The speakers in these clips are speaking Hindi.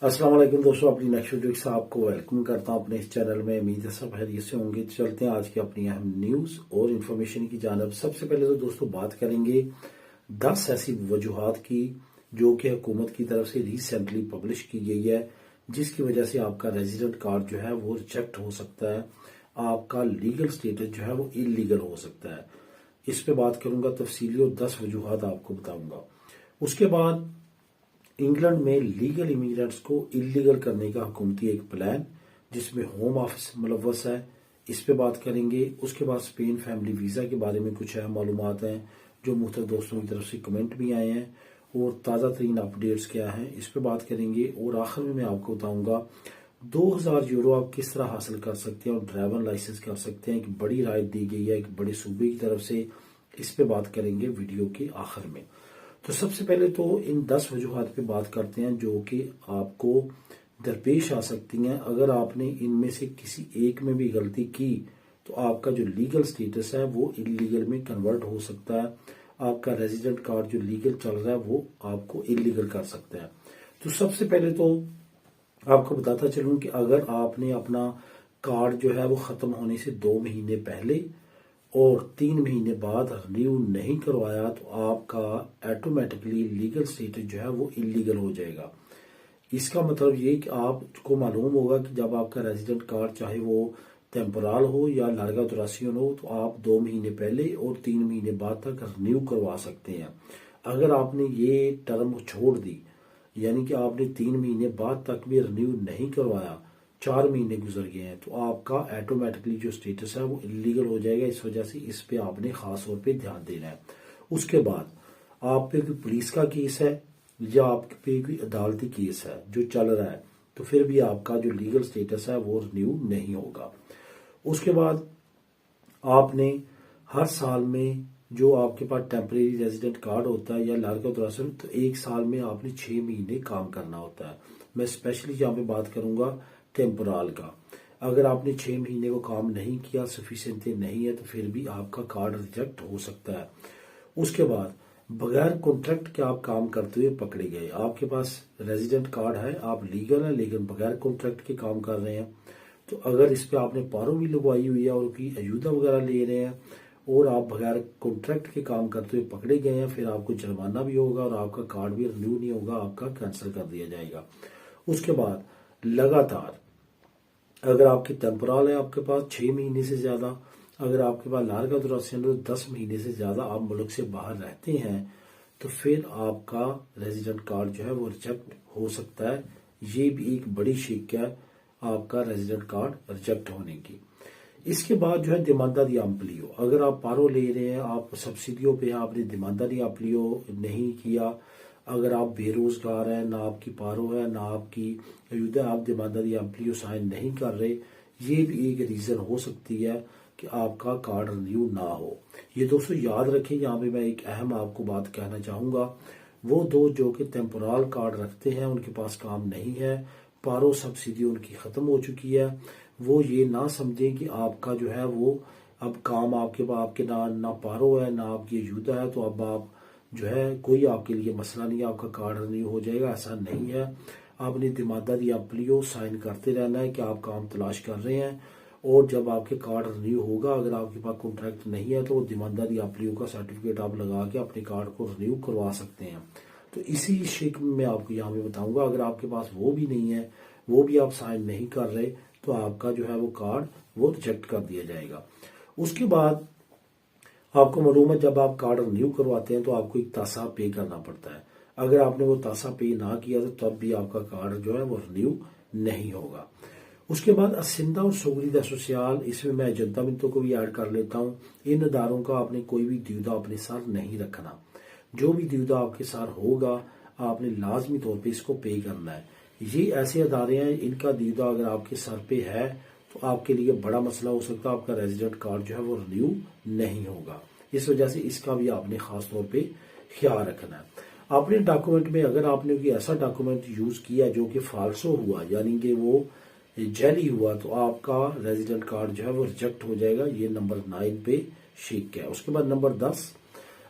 अस्सलाम वालेकुम दोस्तों, अपनी नेक्स्ट वीडियो के साथ आपको वेलकम करता हूं अपने इस चैनल में। उम्मीद है सब खैरियत से होंगे। चलते हैं आज की अपनी अहम न्यूज़ और इन्फॉर्मेशन की जानब। सबसे पहले तो दोस्तों बात करेंगे 10 ऐसी वजूहात की जो कि हुकूमत की तरफ से रिसेंटली पब्लिश की गई है, जिसकी वजह से आपका रेजिडेंट कार्ड जो है वो रिजेक्ट हो सकता है, आपका लीगल स्टेटस जो है वो इलीगल हो सकता है। इस पे बात करूंगा तफसीली और 10 वजूहात आपको बताऊंगा। उसके बाद इंग्लैंड में लीगल इमिग्रेंट्स को इलीगल करने का हुकूमती एक प्लान, जिसमें होम ऑफिस मुलव्वस है, इस पे बात करेंगे। उसके बाद स्पेन फैमिली वीज़ा के बारे में कुछ अहम मालूमात हैं जो मुख्तलिफ दोस्तों की तरफ से कमेंट भी आए हैं, और ताज़ा तरीन अपडेट्स क्या हैं इस पे बात करेंगे। और आखिर में मैं आपको बताऊंगा 2000 यूरो आप किस तरह हासिल कर सकते हैं और ड्राइवर लाइसेंस कर सकते हैं। एक बड़ी राय दी गई है एक बड़े सूबे की तरफ से, इस पे बात करेंगे वीडियो के आखिर में। तो सबसे पहले तो इन 10 वजूहात पे बात करते हैं जो कि आपको दरपेश आ सकती हैं। अगर आपने इनमें से किसी एक में भी गलती की तो आपका जो लीगल स्टेटस है वो इलीगल में कन्वर्ट हो सकता है। आपका रेजिडेंट कार्ड जो लीगल चल रहा है वो आपको इलीगल कर सकता है। तो सबसे पहले तो आपको बताता चलूं कि अगर आपने अपना कार्ड जो है वो खत्म होने से 2 महीने पहले और 3 महीने बाद रिन्यू नहीं करवाया तो आपका ऑटोमेटिकली लीगल स्टेटस जो है वो इलीगल हो जाएगा। इसका मतलब ये कि आपको मालूम होगा कि जब आपका रेजिडेंट कार्ड चाहे वो टेम्पोरल हो या लार्गा दुरासियन हो तो आप 2 महीने पहले और 3 महीने बाद तक रिन्यू करवा सकते हैं। अगर आपने ये टर्म छोड़ दी, यानी कि आपने 3 महीने बाद तक भी रिन्यू नहीं करवाया, 4 महीने गुजर गए हैं, तो आपका ऑटोमेटिकली जो स्टेटस है वो इलीगल हो जाएगा। इस वजह से इस पे आपने खास तौर पे ध्यान देना है। उसके बाद आप पे कोई पुलिस का केस है या आप पे कोई अदालती केस है जो चल रहा है, तो फिर भी आपका जो लीगल स्टेटस है वो रिन्यू नहीं होगा। उसके बाद आपने हर साल में जो आपके पास टेम्परेरी रेजिडेंट कार्ड होता है या लार्गा दुरासन, तो 1 साल में आपने 6 महीने काम करना होता है। मैं स्पेशली यहाँ पे बात करूंगा टेम्पोरल का। अगर आपने 6 महीने को काम नहीं किया, सफिशिएंट नहीं है, तो फिर भी आपका कार्ड रिजेक्ट हो सकता है। उसके बाद बगैर कॉन्ट्रैक्ट के आप काम करते हुए पकड़े गए, आपके पास रेजिडेंट कार्ड है, आप लीगल है, लेकिन बगैर कॉन्ट्रैक्ट के काम कर रहे हैं, तो अगर इस पे आपने पारो भी लगवाई हुई है और उनकी अयूदा वगैरह ले रहे हैं और आप बगैर कॉन्ट्रैक्ट के काम करते हुए पकड़े गए हैं, फिर आपको जुर्माना भी होगा और आपका कार्ड भी रिन्यू नहीं होगा, आपका कैंसिल कर दिया जाएगा। उसके बाद लगातार अगर आपकी टेम्पोरल है, आपके पास 6 महीने से ज्यादा, अगर आपके पास लार्गा दुरासियन 10 महीने से ज्यादा आप मुल्क से बाहर रहते हैं, तो फिर आपका रेजिडेंट कार्ड जो है वो रिजेक्ट हो सकता है। ये भी एक बड़ी शिक है आपका रेजिडेंट कार्ड रिजेक्ट होने की। इसके बाद जो है दिमानदारी अम्पलियो, अगर आप पारो ले रहे हैं, आप सब्सिडियों पे आपने दिमानदारी अम्पलियो नहीं किया, अगर आप बेरोजगार हैं, ना आपकी पारो है ना आपकी अयुदा, आप दिमानदारी अम्पलियो साइन नहीं कर रहे, ये भी एक रीजन हो सकती है कि आपका कार्ड रिन्यू ना हो। ये दोस्तों याद रखें। यहाँ पे मैं एक अहम आपको बात कहना चाहूंगा, वो दो जो कि टेम्पोरल कार्ड रखते हैं उनके पास काम नहीं है, पारो सब्सिडी उनकी खत्म हो चुकी है, वो ये ना समझें कि आपका जो है वो अब काम आपके ना पारो है ना आपकी अयूदा है, तो अब आप जो है कोई आपके लिए मसला नहीं है, आपका कार्ड रिन्यू हो जाएगा। ऐसा नहीं है। आपने दिमागदारी अप्लियो साइन करते रहना है कि आप काम तलाश कर रहे हैं, और जब आपके कार्ड रिन्यू होगा, अगर आपके पास कॉन्ट्रैक्ट नहीं है तो दिमागदारी अप्लियो का सर्टिफिकेट आप लगा के अपने कार्ड को रिन्यू करवा सकते हैं। तो इसी शेक में मैं आपको यहाँ पे बताऊंगा, अगर आपके पास वो भी नहीं है, वो भी आप साइन नहीं कर रहे, तो आपका जो है वो कार्ड वो रिजेक्ट कर दिया जाएगा। उसके बाद आपको मालूम है जब आप कार्ड रिन्यू करवाते हैं तो आपको एक तासा पे करना पड़ता है। अगर आपने वो तासा पे ना किया तो तब भी आपका कार्ड जो है वो रिन्यू नहीं होगा। उसके बाद असिंदा और सोगरीदा सोशल, इसमें मैं जनता मित्रों को भी ऐड कर लेता हूँ। इन अदारों का आपने कोई भी द्यूदा अपने साथ नहीं रखना। जो भी द्यूदा आपके साथ होगा आपने लाजमी तौर पे इसको पे करना है। ये ऐसे अदारे हैं, इनका द्यूदा अगर आपके सर पे है तो आपके लिए बड़ा मसला हो सकता है, आपका रेजिडेंट कार्ड जो है वो रिन्यू नहीं होगा। इस वजह से इसका भी आपने खास तौर पे ख्याल रखना है। अपने डॉक्यूमेंट में अगर आपने कोई ऐसा डॉक्यूमेंट यूज किया जो कि फाल्सो हुआ, यानी कि वो जैली हुआ, तो आपका रेजिडेंट कार्ड जो है वो रिजेक्ट हो जाएगा। ये नंबर 9 पे शिक है। उसके बाद नंबर 10,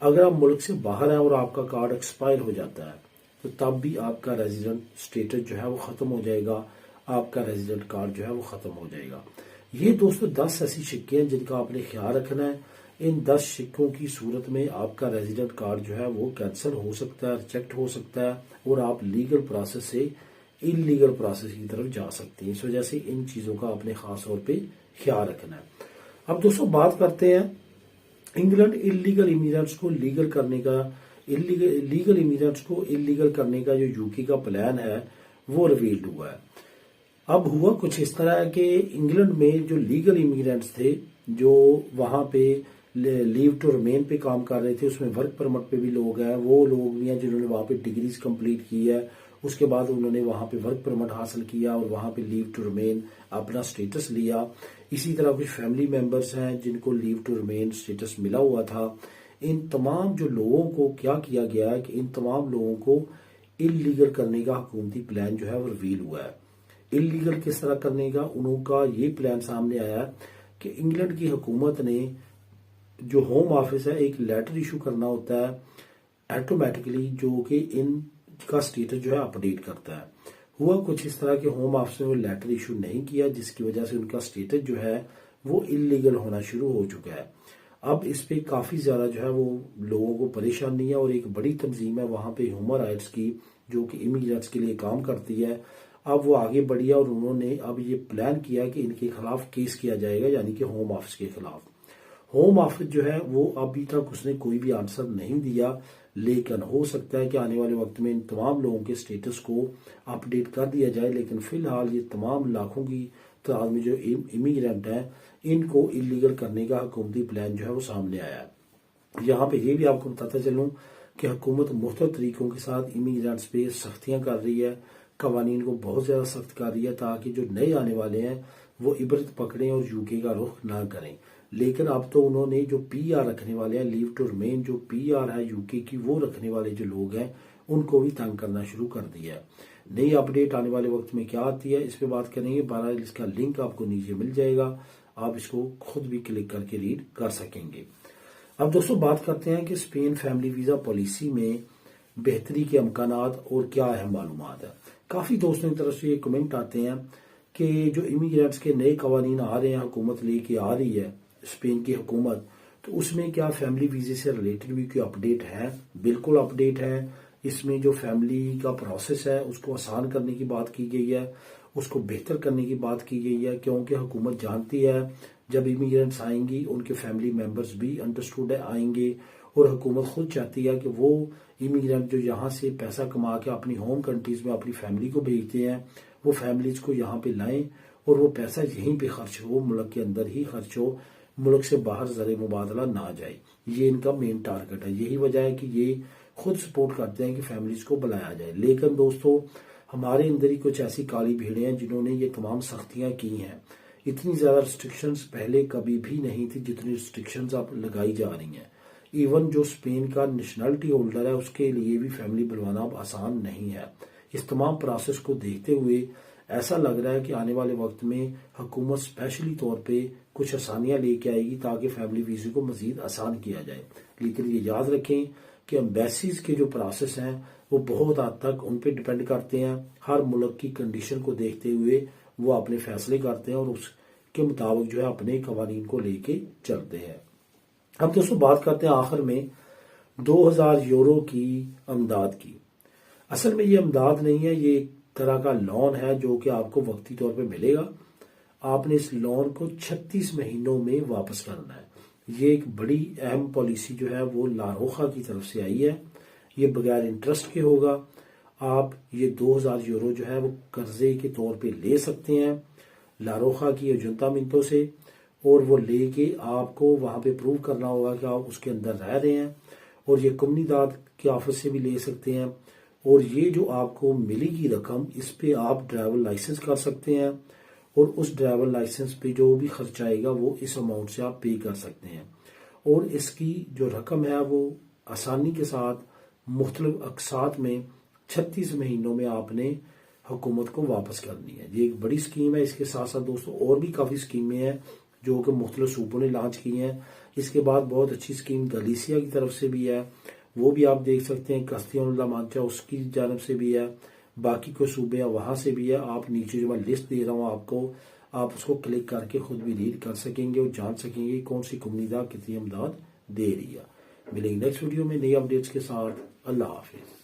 अगर आप मुल्क से बाहर हैं और आपका कार्ड एक्सपायर हो जाता है, तो तब भी आपका रेजिडेंट स्टेटस जो है वो ख़त्म हो जाएगा, आपका रेजिडेंट कार्ड जो है वो ख़त्म हो जाएगा। ये दोस्तों 10 ऐसी शिक्के हैं जिनका आपने ख्याल रखना है। इन 10 सिक्कों की सूरत में आपका रेजिडेंट कार्ड जो है वो कैंसिल हो सकता है, रिजेक्ट हो सकता है और आप लीगल प्रोसेस से इलीगल प्रोसेस की तरफ जा सकते हैं। इस वजह से इन चीज़ों का आपने खास तौर पे ख्याल रखना है। अब दोस्तों बात करते हैं इंग्लैंड इलीगल इमिग्रेंट्स को लीगल करने का, लीगल इमिग्रेंट्स को इलीगल करने का जो यूके का प्लान है वो रिवील्ड हुआ है। अब हुआ कुछ इस तरह है कि इंग्लैंड में जो लीगल इमिग्रेंट्स थे जो वहां पे लीव टू रिमेन पे काम कर रहे थे, उसमें वर्क परमिट पे भी लोग हैं, वो लोग भी हैं जिन्होंने वहां पे डिग्रीज कंप्लीट की है, उसके बाद उन्होंने वहां पे वर्क परमिट हासिल किया और वहां पे लीव टू रिमेन अपना स्टेटस लिया। इसी तरह कुछ फैमिली मेंबर्स हैं जिनको लीव टू रिमेन स्टेटस मिला हुआ था। इन तमाम जो लोगों को क्या किया गया है कि इन तमाम लोगों को इलीगल करने का हुकूमती प्लान जो है वो रिवील हुआ है। इलीगल किस तरह करने का उनका ये प्लान सामने आया कि इंग्लैंड की हुकूमत ने जो होम ऑफिस है एक लेटर इशू करना होता है ऑटोमेटिकली, जो कि इनका स्टेटस जो है अपडेट करता है। हुआ कुछ इस तरह के होम ऑफिस ने वो लेटर इशू नहीं किया, जिसकी वजह से उनका स्टेटस जो है वो इलीगल होना शुरू हो चुका है। अब इस पे काफी ज्यादा जो है वो लोगों को परेशानी है और एक बड़ी तंजीम है वहां पे ह्यूमन राइट्स की जो कि इमिग्रेंट्स के लिए काम करती है। अब वो आगे बढ़ी है और उन्होंने अब ये प्लान किया कि इनके खिलाफ केस किया जाएगा, यानी कि होम ऑफिस के खिलाफ। होम ऑफिस जो है वो अभी तक उसने कोई भी आंसर नहीं दिया, लेकिन हो सकता है कि आने वाले वक्त में इन तमाम लोगों के स्टेटस को अपडेट कर दिया जाए। लेकिन फिलहाल ये तमाम लाखों की तादाद में जो इमिग्रेंट हैं इनको इलीगल करने का हुकूमती प्लान जो है वो सामने आया है। यहाँ पे ये भी आपको बताता चलूँ कि हुकूमत मुख्तलिफ तरीकों के साथ इमिग्रेंट्स पे सख्तियाँ कर रही है, कवानीन को बहुत ज़्यादा सख्त कर रही है ताकि जो नए आने वाले हैं वो इबरत पकड़ें और यूके का रुख ना करें। लेकिन अब तो उन्होंने जो पीआर रखने वाले हैं, लीव टू रिमेन जो पीआर है यूके की, वो रखने वाले जो लोग हैं उनको भी तंग करना शुरू कर दिया है। नई अपडेट आने वाले वक्त में क्या आती है इस पे बात करेंगे। बहरहाल इसका लिंक आपको नीचे मिल जाएगा, आप इसको खुद भी क्लिक करके रीड कर सकेंगे। अब दोस्तों बात करते हैं कि स्पेन फैमिली वीजा पॉलिसी में बेहतरी के अमकानात और क्या अहम मालूमात है। काफी दोस्तों की तरफ से ये कमेंट आते हैं कि जो इमिग्रेंट्स के नए कवानीन आ रहे हैं, हुकूमत लेके आ रही है स्पेन की हुकूमत, तो उसमें क्या फैमिली वीजे से रिलेटेड भी कोई अपडेट है? बिल्कुल अपडेट है। इसमें जो फैमिली का प्रोसेस है उसको आसान करने की बात की गई है, उसको बेहतर करने की बात की गई है, क्योंकि हुकूमत जानती है जब इमिग्रेंट्स आएंगी उनके फैमिली मेंबर्स भी अंडरस्टूड आएंगे और हुकूमत खुद चाहती है कि वो इमिग्रेंट जो यहाँ से पैसा कमा के अपनी होम कंट्रीज में अपनी फैमिली को भेजते हैं वो फैमिलीज को यहाँ पे लाएं और वो पैसा यहीं पे खर्च हो, मुल्क के अंदर ही खर्च हो, मुल्क से बाहर ज़र मुबादला ना जाए। ये इनका मेन टारगेट है। यही वजह है कि ये खुद सपोर्ट करते हैं कि फैमिलीज को बुलाया जाए। लेकिन दोस्तों हमारे अंदर ही कुछ ऐसी काली भीड़ें हैं जिन्होंने ये तमाम सख्तियां की हैं। इतनी ज्यादा रिस्ट्रिक्शंस पहले कभी भी नहीं थी जितनी रिस्ट्रिक्शंस अब लगाई जा रही हैं। इवन जो स्पेन का नेशनलिटी होल्डर है उसके लिए भी फैमिली बुलवाना अब आसान नहीं है। इस तमाम प्रोसेस को देखते हुए ऐसा लग रहा है कि आने वाले वक्त में हुकूमत स्पेशली तौर पे कुछ आसानियां लेके आएगी ताकि फैमिली वीजे को मजीद आसान किया जाए। लेकिन ये याद रखें कि एम्बेसीज के जो प्रोसेस हैं वो बहुत हद तक उन पर डिपेंड करते हैं। हर मुल्क की कंडीशन को देखते हुए वो अपने फैसले करते हैं और उसके मुताबिक जो है अपने कवानीन को लेके चलते हैं। अब दोस्तों बात करते हैं आखिर में 2000 यूरो की अमदाद की। असल में ये अमदाद नहीं है, ये एक तरह का लोन है जो कि आपको वक्ती तौर पे मिलेगा। आपने इस लोन को 36 महीनों में वापस करना है। ये एक बड़ी अहम पॉलिसी जो है वो लारोखा की तरफ से आई है। ये बगैर इंटरेस्ट के होगा। आप ये 2000 यूरो जो है वो कर्जे के तौर पे ले सकते हैं लारोखा की अजुंतामिंतो से, और वो लेके आपको वहां पे प्रूव करना होगा कि आप उसके अंदर रह रहे हैं। और ये कम्युनिदाद के ऑफिस से भी ले सकते हैं। और ये जो आपको मिलेगी रकम इस पे आप ड्राइवर लाइसेंस कर सकते हैं और उस ड्राइवर लाइसेंस पे जो भी खर्चा आएगा वो इस अमाउंट से आप पे कर सकते हैं। और इसकी जो रकम है वो आसानी के साथ मुख्तलिफ अकसात में 36 महीनों में आपने हुकूमत को वापस करनी है। ये एक बड़ी स्कीम है। इसके साथ साथ दोस्तों और भी काफ़ी स्कीमें हैं जो कि मुख्तलिफ सूबों ने लॉन्च की हैं। इसके बाद बहुत अच्छी स्कीम गलीसिया की तरफ से भी है, वो भी आप देख सकते हैं। कस्तियानुल्लाह मांचा उसकी जानब से भी है, बाकी कोई सूबे हैं वहाँ से भी है। आप नीचे जो मैं लिस्ट दे रहा हूँ आपको, आप उसको क्लिक करके खुद भी रीड कर सकेंगे और जान सकेंगे कौन सी कम्युनिटी कितनी इमदाद दे रही है। मिलेंगे नेक्स्ट वीडियो में नई अपडेट्स के साथ। अल्लाह हाफिज।